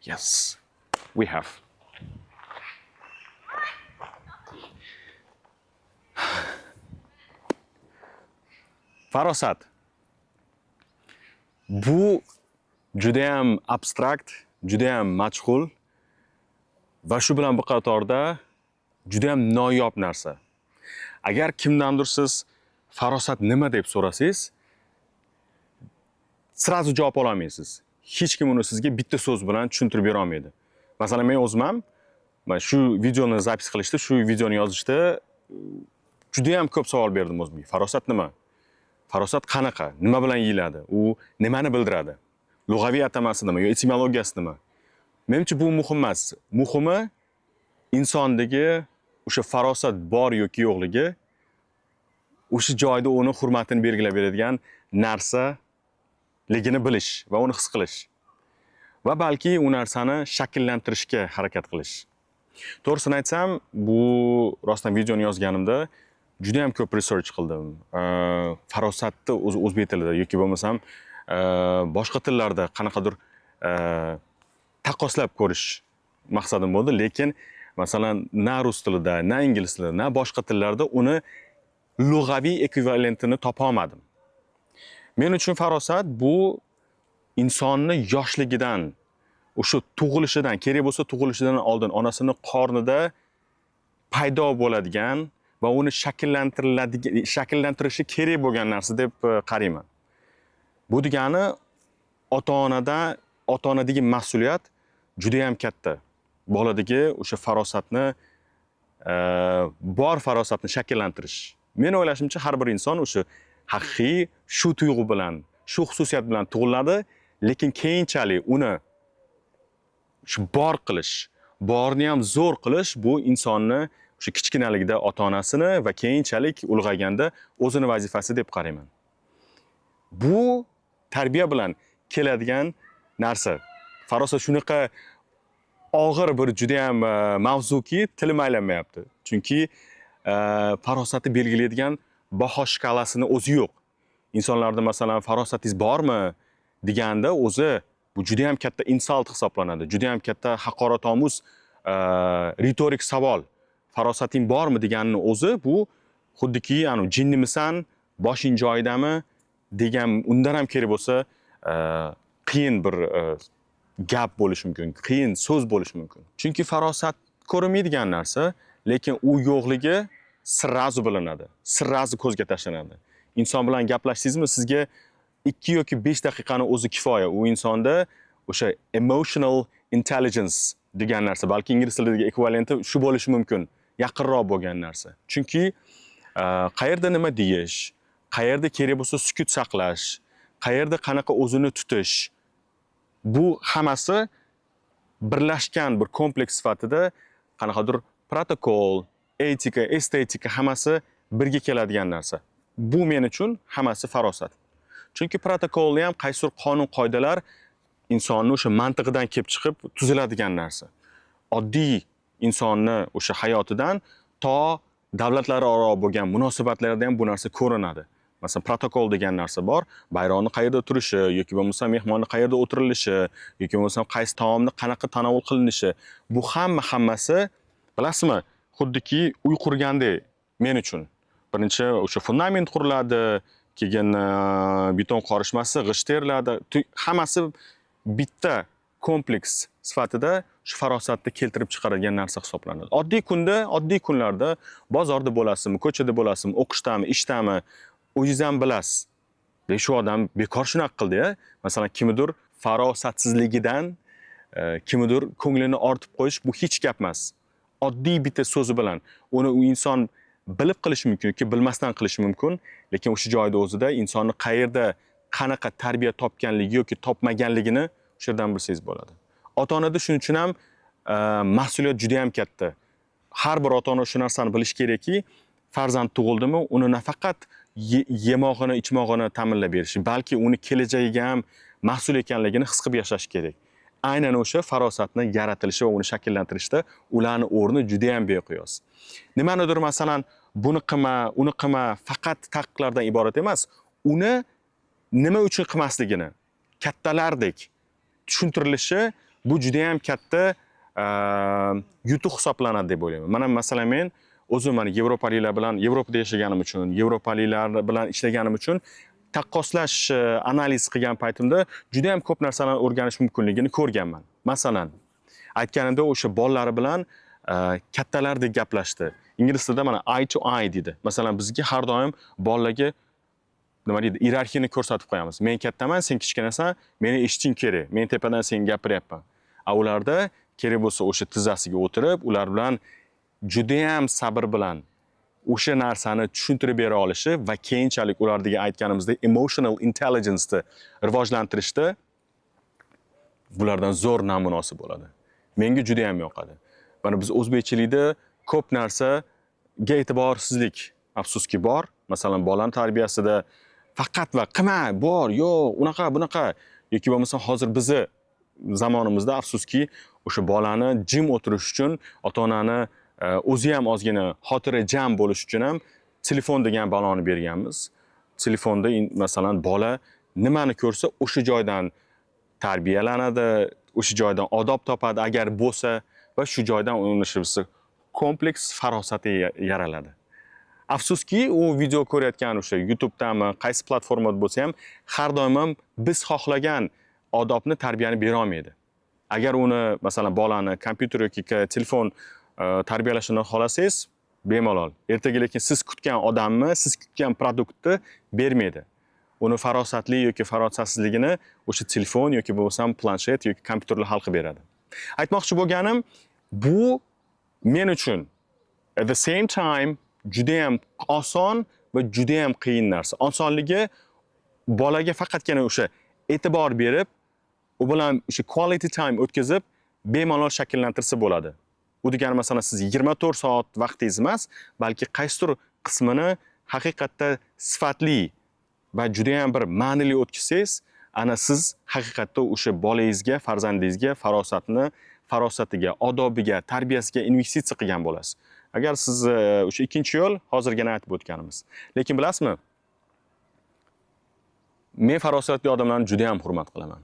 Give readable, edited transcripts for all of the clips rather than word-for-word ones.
Yes, we have. Farosat. Bu juda ham abstrakt, juda ham majhul va shu bilan bir qatorda juda ham noyob narsa. Agar kimdandir siz farosat nima deb so'rasangiz, sirazu javob olmaysiz. Hech kim uni sizga bitta so'z bilan tushuntirib bera olmaydi. Masalan, men o'zim ham shu videoni zapis qilishda, shu videoni yozishda juda ham ko'p savol berdim o'zimga. Farosat nima? Farosat qanaqa? Nima bilan yeyiladi? U nimani bildiradi? Lug'aviy atamasi nima? Yo etimologiyasi nima? Menimcha bu muhim emas. Muhimi insondagi o'sha farosat bor yoki yo'qligi, o'sha joyda uni hurmatini belgilab beradigan narsaligini bilish va uni his qilish. Va balki u narsani shakllantirishga harakat qilish. To'g'risini aytsam, bu rostdan videoni yozganimda juda ham ko'p research qildim. Farosatni o'zbek tilida yoki bo'lmasam boshqa tillarda qanaqadir taqqoslab ko'rish maqsadim bo'ldi, lekin masalan na rus tilida, na ingliz tilida, na boshqa tillarda uni lug'aviy ekvivalentini topa olmadim. Men uchun farosat bu insonni yoshligidan, o'sha tug'ilishidan, kerak bo'lsa tug'ilishidan oldin onasini qornida paydo bo'ladigan va uni shakllantirishi kerak bo'lgan narsa deb qarayman. Bu degani ota-onadagi mas'uliyat juda ham katta. Boladagi o'sha farosatni, bor farosatni shakllantirish. Men o'ylashimcha har bir inson o'sha haqiqiy shu tuyg'u bilan, shu xususiyat bilan tug'iladi, lekin keyinchalik uni shu bor qilish, borni ham zo'r qilish bu insonni o'sha kichkinaligida ota-onasini va keyinchalik ulg'ayganda o'zini vazifasi deb qarayman. Bu tarbiya bilan keladigan narsa. Farosat shunaqa og'ir bir juda ham mavzuki tilim aylanmayapti. Chunki farosatni belgilaydigan baho shkalasini o'zi yo'q. Insonlarda masalan farosatingiz bormi deganda o'zi bu juda ham katta insult hisoblanadi. Juda ham katta haqoratomuz ritorik savol. Farosating bormi deganning o'zi bu xuddiki jinnimisan, boshing joyidami degan, undan ham kerak bo'lsa qiyin bir gap bo'lishi mumkin, qiyin so'z bo'lishi mumkin. Chunki farosat ko'rinmaydigan narsa, lekin u yo'qligi sirrazu bilinadi. Sirrazu ko'zga tashlanadi. Inson bilan gaplashdingizmi, sizga 2 yoki 5 daqiqani o'zi kifoya. U insonda o'sha emotional intelligence degan narsa, balki ingliz tilidagi ekvivalenti shu bo'lishi mumkin, yaqinroq bo'lgan narsa. Chunki qayerda nima deyish, qayerda kerak bo'lsa sukut saqlash, qayerda qanaqa o'zini tutish, bu hammasi birlashgan bir kompleks sifatida qanaqadir protokol, etika, estetika hammasi birga keladigan narsa. Bu men uchun hammasi farosat. Chunki protokolni ham qaysir qonun-qoidalar insonni o'sha mantig'idan kelib chiqib tuziladigan narsa. Oddiy insonni o'sha hayotidan to davlatlararo bo'lgan munosabatlarda ham bu narsa ko'rinadi. Masalan, protokol degan narsa bor. Bayroqni qayerda turishi yoki bo'lmasa mehmonni qayerda o'tirilishi yoki bo'lmasa qaysi taomni qanaqa tanovul qilinishi, bu hammasi bilasizmi, xuddiki uy qurgandek men uchun. Birinchi o'sha fundament quriladi, keyin beton qorishmasi, g'isht teriladi. Hammasi bitta kompleks sifatida shu farosatni keltirib chiqaradigan narsa hisoblanadi. Oddiy kunlarda bozorda bo'lasizmi, ko'chada bo'lasizmi, o'qishdami, ishdami, o'zingiz ham bilasiz. Shu odam bekor shunaqa qildi-ya. Masalan, kimdir farosatsizligidan kimdir ko'nglini ortib qo'yish bu hech gap emas. Oddiy bitta so'zi bilan uni u inson bilib qilishi mumkin yoki bilmasdan qilishi mumkin, lekin o'sha joyda o'zida insonni qayerda qanaqa tarbiya topganligi yoki topmaganligini o'sha yerdan bilsangiz bo'ladi. Ota-onada shuning uchun ham mas'uliyat juda ham katta. Har bir ota-ona shu narsani bilish kerakki, farzand tug'ildimi, uni nafaqat yemog'ini, ichmog'ini ta'minlab berishi, balki uni kelajagiga ham mas'ul ekanligini his qilib yashash kerak. Aynan o'sha farosatni yaratilishi va uni shakllantirishda ularning o'rni juda ham beqiyos. Nimanidir masalan, buni qilma, uni qilma faqat taqiqlardan iborat emas, uni nima uchun qilmasligini kattalardek tushuntirilishi bu juda ham katta yutuq hisoblanadi deb o'ylayman. Mana masalan men o'zim mana yevropaliklar bilan Yevropada yashaganim uchun, yevropaliklar bilan ishlaganim uchun taqqoslash analiz qilgan paytimda juda ham ko'p narsalarni o'rganish mumkinligini ko'rganman. Masalan, aytganimda o'sha bolalari bilan kattalardek gaplashdi. Ingliz tilida mana eye to eye dedi. Masalan, bizga har doim bolalarga nima deydi, iyerarxiyani ko'rsatib qo'yamiz. Men kattaman, sen kichkinasan, meni eshitishing kerak. Men tepadan senga gapiryapman. Ularda kerak bo'lsa o'sha tizzasiga o'tirib, ular bilan juda ham sabr bilan o'sha narsani tushuntirib bera olishi va keyinchalik ulardagi aytganimizdek emotional intelligence ni rivojlantirishda bulardan zo'r namunasi bo'ladi. Menga juda ham yoqadi. Mana biz o'zbekchilikda ko'p narsaga e'tiborsizlik afsuski bor. Masalan, bolaning tarbiyasida faqat va qilma, bor, yo'q, unaqa, bunaqa yoki bo'lmasa hozir bizni zamonimizda afsuski o'sha bolani jim o'tirish uchun ota-onani o'zi ham ozgina xotirjam bo'lish uchun ham telefon degan baloni berganmiz. Telefonda masalan bola nimani ko'rsa o'sha joydan tarbiyalanadi, o'sha joydan odob topadi agar bo'lsa va shu joydan uni kompleks farosati yaraladi. Afsuski, u video ko'rayotgan o'sha YouTube'dami, qaysi platformada bo'lsa ham har doim ham biz xohlagan odobni, tarbiyani bera olmaydi. Agar uni masalan bolani kompyuter yoki telefon tarbiyalashini xohlasangiz, bemalol. Ertaga lekin siz kutgan odamni, siz kutgan produktni bermaydi. Uni farosatli yoki farosatsizligini o'sha telefon yoki bo'lmasam planshet yoki kompyuterlar hal qilib beradi. Aytmoqchi bo'lganim, bu men uchun at the same time juda ham oson va juda ham qiyin narsa. Osonligi bolaga faqatgina o'sha e'tibor berib, u bilan o'sha quality time o'tkazib, bemalol shakllantirsa bo'ladi. Bu degani masalan siz 24 soat vaqtingiz emas, balki qaysidir qismini haqiqatda sifatli va juda ham bir ma'nili o'tkazsangiz, ana siz haqiqatda o'sha bolangizga, farzandingizga farosatiga, odobiga, tarbiyasiga investitsiya qilgan bo'lasiz. Agar siz o'sha ikkinchi yo'l hozirgina aytib o'tganimiz. Lekin bilasizmi? Men farosatli odamlarni juda ham hurmat qilaman.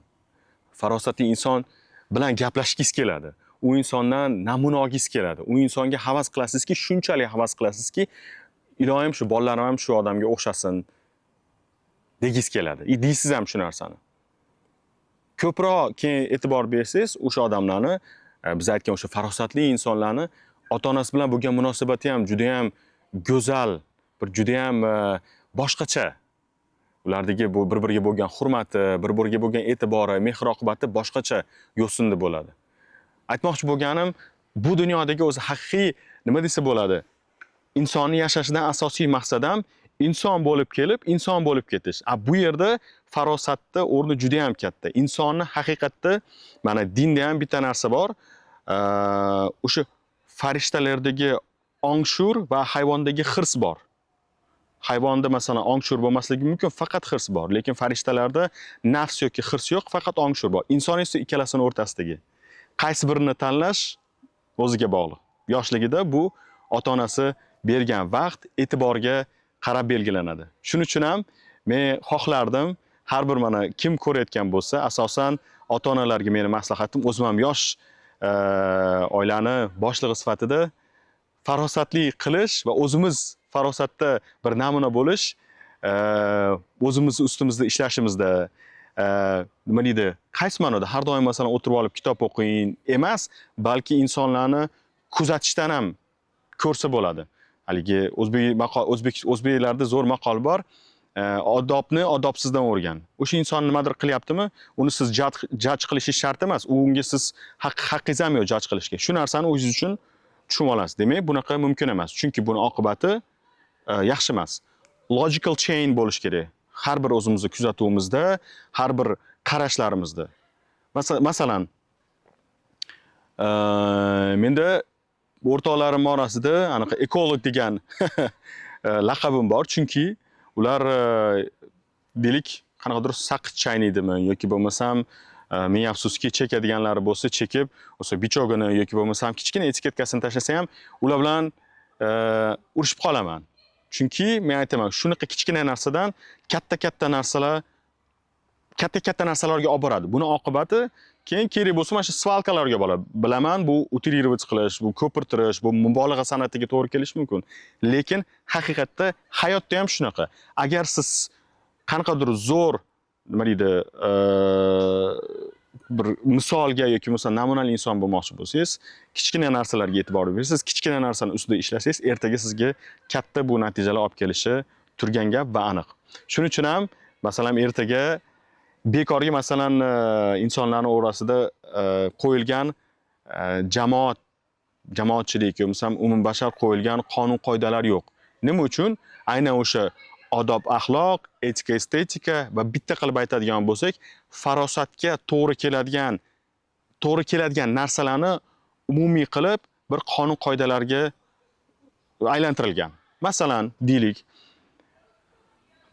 Farosatli inson bilan gaplashgingiz keladi. U insondan namuna olgingiz keladi. U insonga havas qilasizki, shunchalik havas qilasizki, iloyim shu bolalarim ham shu odamga o'xshasin degingiz keladi. Deysiz ham shu narsani. Ko'proq keyin e'tibor bersangiz, o'sha odamlarni, biz aytgan o'sha farosatli insonlarni ota-onasi bilan bo'lgan munosabati ham juda ham go'zal, bir juda ham boshqacha. Ulardagi bu bir-biriga bo'lgan hurmati, bir-biriga bo'lgan e'tibori, mehr-oqibati boshqacha yo'sinda bo'ladi. Aytmoqchi bo'lganim, bu dunyodagi o'zi haqiqiy nima desa bo'ladi? Insonni yashashidan asosiy maqsad ham inson bo'lib kelib, inson bo'lib ketish. Bu yerda farosatda o'rni juda ham katta. Insonni haqiqatda mana dinda ham bitta narsa bor. O'sha farishtalardagi ongshur va hayvondagi hirs bor. Hayvonda masalan ongshur bo'lmasligi mumkin, faqat hirs bor. Lekin farishtalarda nafs yoki hirs yo'q, faqat ongshur bor. Inson esa ikkalasini o'rtasidagi. Qaysi birini tanlash o'ziga bog'liq. Yoshligida bu ota-onasi bergan vaqt, e'tiborga qarab belgilanadi. Shuning uchun ham men xohlardim, har bir mana kim ko'rayotgan bo'lsa, asosan ota-onalarga meni maslahatim, o'zim ham yosh oilani boshlig'i sifatida farosatli qilish va o'zimiz farosatda bir namuna bo'lish, o'zimiz ustimizda ishlashimizda nima deydi, qaysi ma'noda har doim masalan o'tirib olib kitob o'qing emas, balki insonlarni kuzatishdan ham ko'rsa bo'ladi. Haligi o'zbeklarda zo'r maqol bor. Odobni odobsizdan o'rgan. O'sha inson nimadir qilyaptimi, uni siz judge qilishingiz shart emas. Unga siz haqqingiz ham yo'q judge qilishga. Shu narsani o'zingiz uchun tushunib olasiz. Demak, bunaqa mumkin emas. Chunki buni oqibati yaxshi emas. Logical chain bo'lish kerak. Har bir o'zimizni kuzatuvimizda, har bir qarashlarimizda. Masalan, menda o'rtoqlarim orasida anaqa ekolog degan laqabim bor, chunki ular delik qanaqadir saqich chaynaydimi yoki bo'lmasam men afsuski chekadiganlari bo'lsa chekib, o'sha bichogini yoki bo'lmasam kichkina etiketkasini tashlasa ham ular bilan urushib qolaman. Chunki men aytaman, shunaqa kichkina narsadan katta narsalarga olib boradi. Buni oqibati Keyin kerak bo'lsa mana shu svalkalarga boradi. Bilaman, bu utilировать qilish, bu ko'pirtirish, bu mubolag'a san'atiga to'g'ri kelishi mumkin. Lekin haqiqatda hayotda ham shunaqa. Agar siz qanaqadir zo'r, nima deydi, bir misolga yoki bo'lmasa namunali inson bo'lmoqchi bo'lsangiz, kichkina narsalarga e'tibor bersangiz, kichkina narsani ustida ishlasangiz, ertaga sizga katta bu natijalar olib kelishi turgan gap va aniq. Shuning uchun ham masalan ertaga bekorga masalan insonlarning orasida qo'yilgan jamoatchilik yoki umumbashar qo'yilgan qonun-qoidalar yo'q. Nima uchun? Aynan o'sha odob, axloq, etika, estetika va bitta qilib aytadigan bo'lsak, farosatga to'g'ri keladigan narsalarni umumiy qilib bir qonun-qoidalarga aylantirilgan. Masalan, deylik,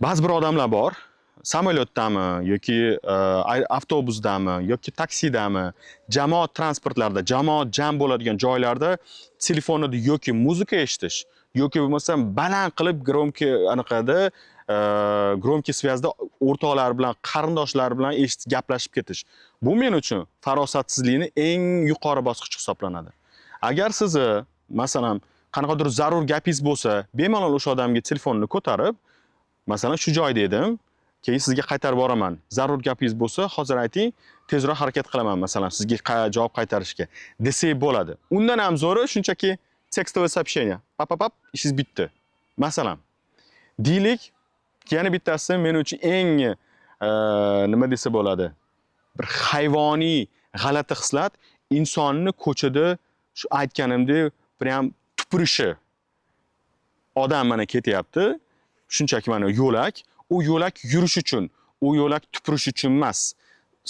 ba'zi bir odamlar bor, samolyotdami yoki avtobusdami yoki taksidami, jamoat transportlarida, jamoat jam bo'ladigan joylarda telefonida yoki muzika eshitish yoki bo'lmasa baland qilib gromki svязda o'rtoqlar bilan, qarindoshlar bilan gaplashib ketish. Bu men uchun farosatsizlikning eng yuqori bosqichi hisoblanadi. Agar sizni masalan qanaqadir zarur gapingiz bo'lsa, bemalol o'sha odamga telefonni ko'tarib, masalan shu joyda edim, keyin sizga qaytarib boraman. Zarur gapingiz bo'lsa, hozir ayting, tezroq harakat qilaman masalan sizga javob qaytarishga desak bo'ladi. Undan ham zo'ri shunchaki tekstovoy сообщение. Pap, ishingiz bitdi. Masalan, deylik, yana bittasi men uchun eng nima desa bo'ladi? Bir hayvoniy g'alati xislat insonni ko'chada shu aytganimdek prям tupurishi. Odam mana ketyapti, shunchaki mana yo'lak, u yo'lak yurish uchun, u yo'lak tupurish uchun emas.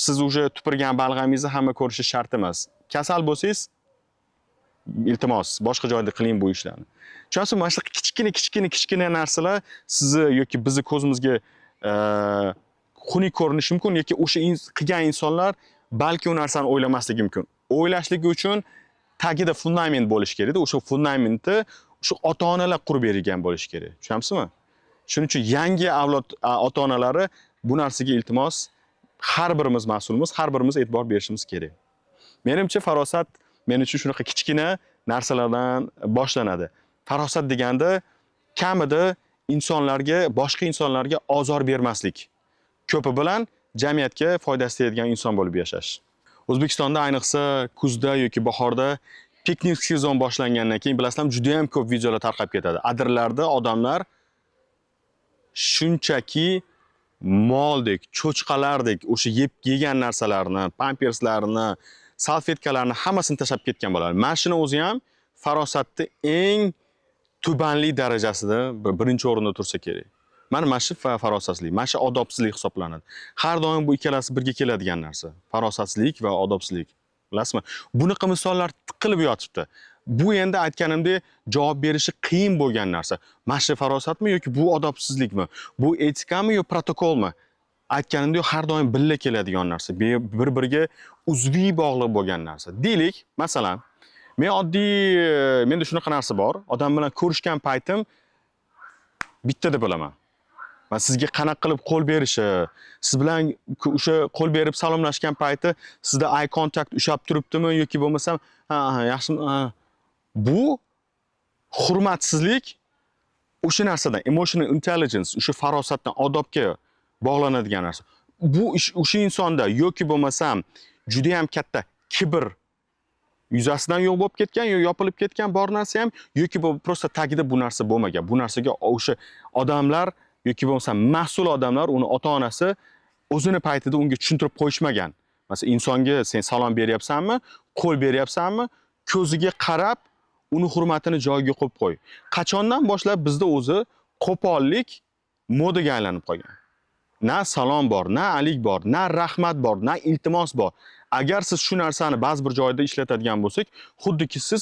Siz o'sha tupurgan balg'amingizni hamma ko'rishi shart emas. Kasal bo'lsangiz, iltimos, boshqa joyda qiling bu ishlarni. Chunki mana shu kichkina narsalar sizni yoki bizni ko'zimizga xunuk ko'rinishi mumkin yoki o'sha qilgan insonlar balki u narsani o'ylamasligi mumkin. O'ylashligi uchun tagida fundament bo'lish kerak. O'sha fundamentni o'sha ota-onalar qurib bergan bo'lish kerak. Tushunamsizmi? Shuning uchun yangi avlod ota-onalari bu narsaga iltimos har birimiz mas'ulmiz, har birimiz e'tibor berishimiz kerak. Menimcha farosat men uchun shunaqa kichkina narsalardan boshlanadi. Farosat deganda kamida insonlarga, boshqa insonlarga ozor bermaslik. Ko'pi bilan jamiyatga foydasi tegadigan inson bo'lib yashash. O'zbekistonda ayniqsa kuzda yoki bahorda piknik sezon boshlangandan keyin bilasizlarmi, juda ham ko'p videolar tarqab ketadi. Adirlarda odamlar shunchaki moldek, cho'chqalardek o'sha yegan narsalarni, pamperslarni, salfetkalarni hammasini tashlab ketgan bo'ladi. Mashina o'zi ham farosatni eng tubanli darajasida birinchi o'rinda tursa kerak. Mana shu farosatsizlik, mana shu odobsizlik hisoblanadi. Har doim bu ikkalasi birga keladigan narsa. Farosatsizlik va odobsizlik. Bilasizmi? Bunaqa misollar tiqilib yotibdi. Bu endi aytganimdek javob berishi qiyin bo'lgan narsa. Mana shu farosatmi yoki bu odobsizlikmi? Bu etikami yo protokolmi? Aytganimdek har doim birga keladigan narsa. Bir-biriga uzviy bog'liq bo'lgan narsa. Deylik, masalan, menda shunaqa narsa bor. Odam bilan ko'rishgan paytim bitta deb bilaman. Men sizga qanaqa qilib qo'l berishi, siz bilan o'sha qo'l berib salomlashgan payti sizda eye contact ushlab turibdimi yoki bo'lmasam, yaxshimi? Bu hurmatsizlik o'sha narsadan, emotional intelligence, o'sha farosatdan, odobga bog'lanadigan narsa. Bu o'sha insonda yoki bo'lmasam juda ham katta kibr yuzasidan yo'q bo'lib ketgan, yo yopilib ketgan bor narsa ham yoki prosta tagida bu narsa bo'lmagan. Bu narsaga o'sha odamlar yoki bo'lmasa mas'ul odamlar, uni ota-onasi o'zini paytida unga tushuntirib qo'yishmagan. Masalan, insonga sen salom beryapsanmi, qo'l beryapsanmi, ko'ziga qarab, uni hurmatini joyiga qo'yib qo'y. Qachondan boshlab bizda o'zi qo'pollik modaga aylanib qolgan. Na salom bor, na alik bor, na rahmat bor, na iltimos bor. Agar siz shu narsani ba'zi bir joyda ishlatadigan bo'lsak, xuddiki siz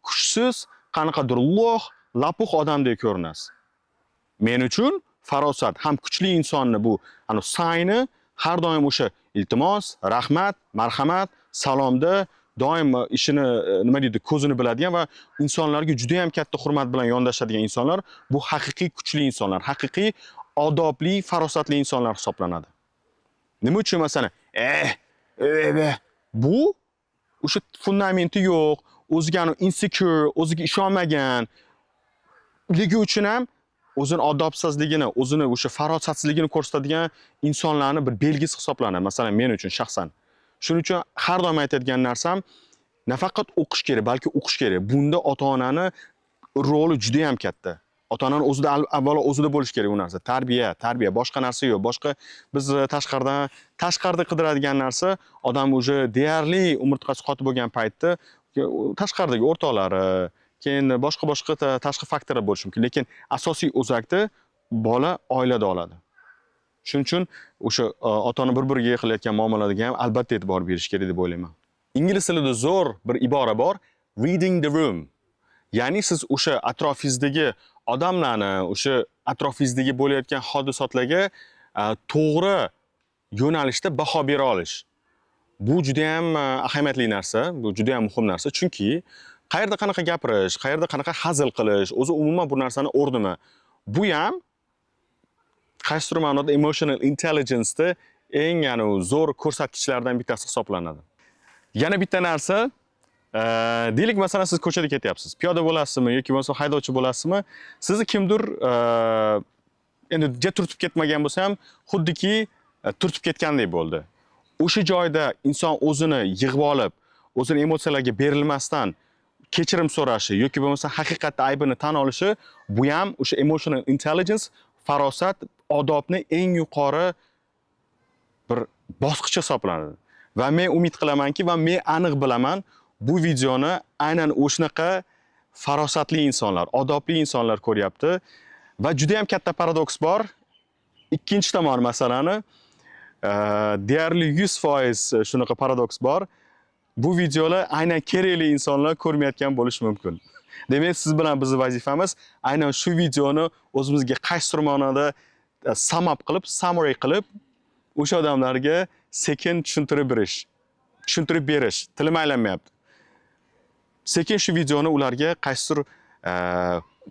kuchsiz, qanaqadir lo'q, lapuq odamdek ko'rinasiz. Men uchun farosat ham kuchli insonni bu sayni har doim o'sha iltimos, rahmat, marhamat, salomda doim ishini nima deydi, ko'zini biladigan va insonlarga juda ham katta hurmat bilan yondashadigan insonlar bu haqiqiy kuchli insonlar, haqiqiy odobli, farosatli insonlar hisoblanadi. Nima uchun masalan, Bu o'sha fundamenti yo'q, o'ziga insecure, o'ziga ishonmagan ligi uchun ham o'zini odobsizligini, o'zini o'sha farosatsizligini ko'rsatadigan insonlarni bir belgisi hisoblanadi. Masalan, men uchun shaxsan. Shuning uchun har doim aytadigan narsam, nafaqat o'qish kerak, balki o'qish kerak. Bunda ota-onani roli juda ham katta. Ota-onani o'zida avvalo o'zida bo'lish kerak u narsa. Tarbiya, boshqa narsa yo'q. Boshqa biz tashqarida qidiradigan narsa odam o'zi deyarli umurtqasi qotib bo'lgan paytda tashqaridagi o'rtoqlari, keyin boshqa tashqi faktorlar bo'lishi mumkin, lekin asosiy o'zakni bola oilada oladi. Shuning uchun o'sha ota-ona bir-biriga qilayotgan muomalalarga ham albatta e'tibor berish kerak deb o'ylayman. Ingliz tilida zo'r bir ibora bor, reading the room. Ya'ni siz o'sha atrofingizdagi odamlarni, o'sha atrofingizdagi bo'layotgan hodisotlarga to'g'ri yo'nalishda baho bera olish. Bu juda ham ahamiyatli narsa, bu juda ham muhim narsa, chunki qayerda qanaqa gapirish, qayerda qanaqa hazil qilish, o'zi umuman bu narsani o'rnimi. Bu ham qaysidir ma'noda emotional intelligence eng zo'r ko'rsatkichlardan bittasi hisoblanadi. Yana bitta narsa, deylik masalan siz ko'chada ketyapsiz. Piyoda bo'lasizmi yoki bo'lmasa haydovchi bo'lasizmi? Sizni kimdir endi turtib ketmagan bo'lsa ham, xuddiki turtib ketgandek bo'ldi. O'sha joyda inson o'zini yig'ib olib, o'zini emotsiyalarga berilmasdan kechirim so'rashi yoki bo'lmasa haqiqatda aybini tan olishi, bu ham o'sha emotional intelligence, farosat, odobni eng yuqori bir bosqich hisoblanadi. Va men umid qilamanki va men aniq bilaman, bu videoni aynan o'shanaqa farosatli insonlar, odobli insonlar ko'ryapti va juda ham katta paradoks bor. Ikkinchi tomon masalani deyarli 100% shunaqa paradoks bor. Bu videolar aynan kerakli insonlar ko'rmayotgan bo'lishi mumkin. Demak, siz bilan bizning vazifamiz aynan shu videoni o'zimizga qaysidir ma'noda sum up qilib, summary qilib, o'sha odamlarga sekin tushuntirib berish. Tilim aylanmayapti. Sekin shu videoni ularga qaysidir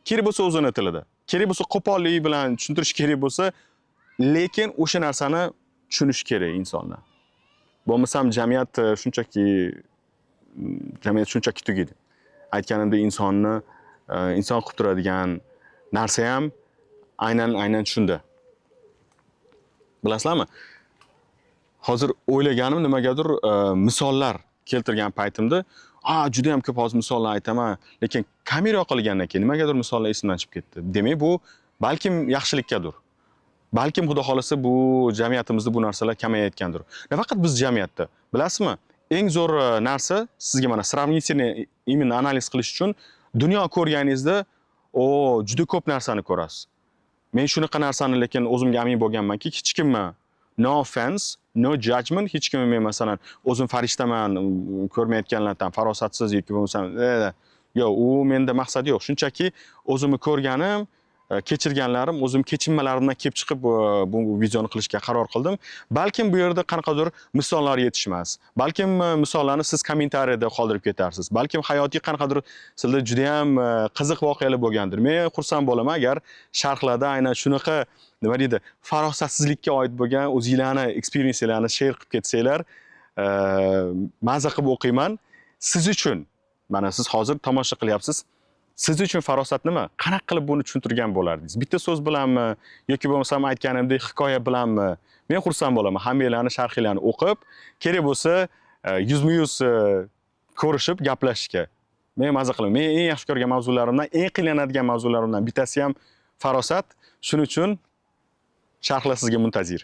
kerak bo'lsa o'zini tilida, kerak bo'lsa qo'pollik bilan tushuntirish kerak bo'lsa, lekin o'sha narsani tushunish kerak insonlar. Bo'lmasam jamiyat shunchaki tugaydi. Aytganimdek inson qilib turadigan narsa ham aynan shunda. Bilasizlarmi? Hozir o'ylaganim nimagadir misollar keltirgan paytimda, juda ham ko'p hozir misollar aytaman, lekin kamera yoqilgandan keyin nimagadir misollar esimdan chiqib ketdi. Demak, bu balkim yaxshilikkadir. Balkim xudo xolasa bu jamiyatimizda bu narsalar kamayayotgandir. Nafaqat biz jamiyatda, bilasizmi? Eng zo'r narsa sizga mana sravnительный именно analiz qilish uchun dunyo ko'rganingizda, juda ko'p narsani ko'rasiz. Men shunaqa narsani lekin o'zimga amin bo'lganmanki, hech kimni no offense, no judgment, hech kimni men masalan o'zim farishtaman, ko'rmayotganlardan farosatsiz yoki bo'lmasam, yo'q, u menda maqsad yo'q. Shunchaki o'zimni ko'rganim, kechirganlarim, o'zim kechinmalarimdan kelib chiqib bu videoni qilishga qaror qildim. Balkim bu yerda qanaqadir misollar yetishmas. Balkim misollarni siz kommentariyada qoldirib ketarsiz. Balkim hayotiy qanaqadir sizda juda ham qiziq voqealar bo'lgandir. Men xursand bo'laman agar sharhlarda aynan shunaqa nima deydi, farosatsizlikka oid bo'lgan o'zingizlarni experiencelarni share qilib ketsanglar, mazza qilib o'qiyman. Siz uchun, mana siz hozir tomosha qilyapsiz. Siz uchun farosat nima? Qanaqa qilib buni tushuntirgan bo'lardingiz? Bitta so'z bilanmi yoki bo'lmasam aytganimdek hikoya bilanmi? Men xursand bo'laman. Hammanglarni sharhinglarni o'qib, kerak bo'lsa yuzma-yuz ko'rishib gaplashishga. Men mazza qilaman. Men eng yaxshi ko'rgan mavzularimdan, eng qiynaladigan mavzularimdan bittasi ham farosat. Shuning uchun sharhlar sizga muntazir.